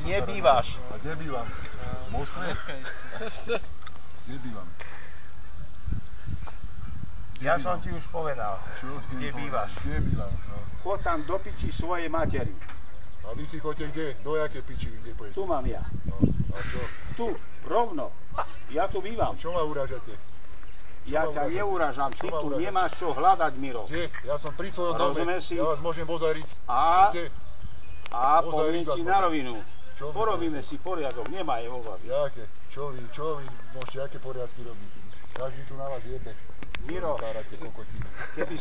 nebývaš. A kde bývam? V Moskve? Kde bývam? Ja som ti už povedal, kde bývaš. Kde bývam? No. Chod tam do piči svojej materi. A vy si chodte kde? Do jakej piči, kde pojete? Tu mám ja. No. A čo? Tu, rovno. Ja tu bývam. Čo ma urážate? Ja ťa neurážam, ty tu nemáš čo hľadať, Miro. Kde? Ja som pri svojom dome. Rozumieš si? Ja vás môžem pozariť. A poviem ti na rovinu. Čo Porobíme si poriadok, nemaj obavy. Jaké? Čo vy môžete, aké poriadky robiť? Každý tu na vás jebe. Miro, keby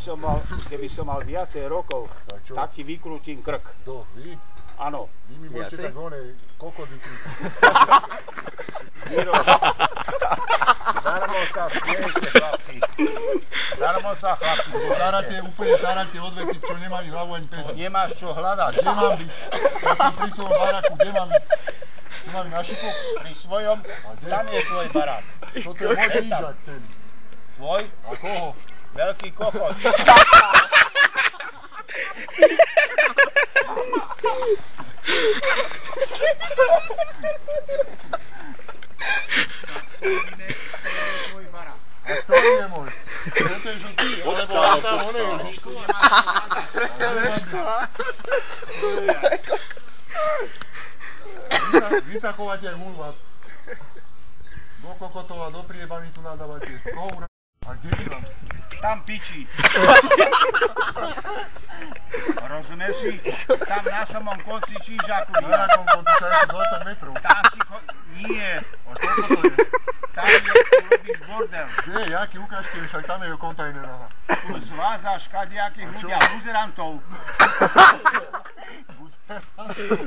som mal viacej rokov, tak ti vykrútim krk. Kto? Vy? Áno. Vy mi môžete tak kokot vykrútiť. Miro, darmo sa smiejete, chlapci. Darmo sa, chlapci, smiejete. Úplne staráte odvety, čo nemali hlavu ani petu. Nemáš čo hľadať. Kde mám byť? Ja som pri svojom baráku, kde mám ísť? Čo mám ísť na šipok? Pri svojom, tam je tvoj barák. Toto je môj krížak, ten. Tvoj? A koho? Veľký kokot. A ktorý je môj? Toto je ty, alebo tam onej. Vy sa chováte jak hulvat. Do kokotov a do priebaní tu nadávate. Koho a kde bývam? Tam piči. Rozumieš si? Tam na samom konci čížaku. Na akom konci sa je 20 metrov. Tam si nie. A koľko to je? Tam je, tu robíš bordel. Kde? Jaký? Ukážte mi, však tam je kontajner. Tu zvázaš kadejakých ľudia, buzerantov. Buzerantov?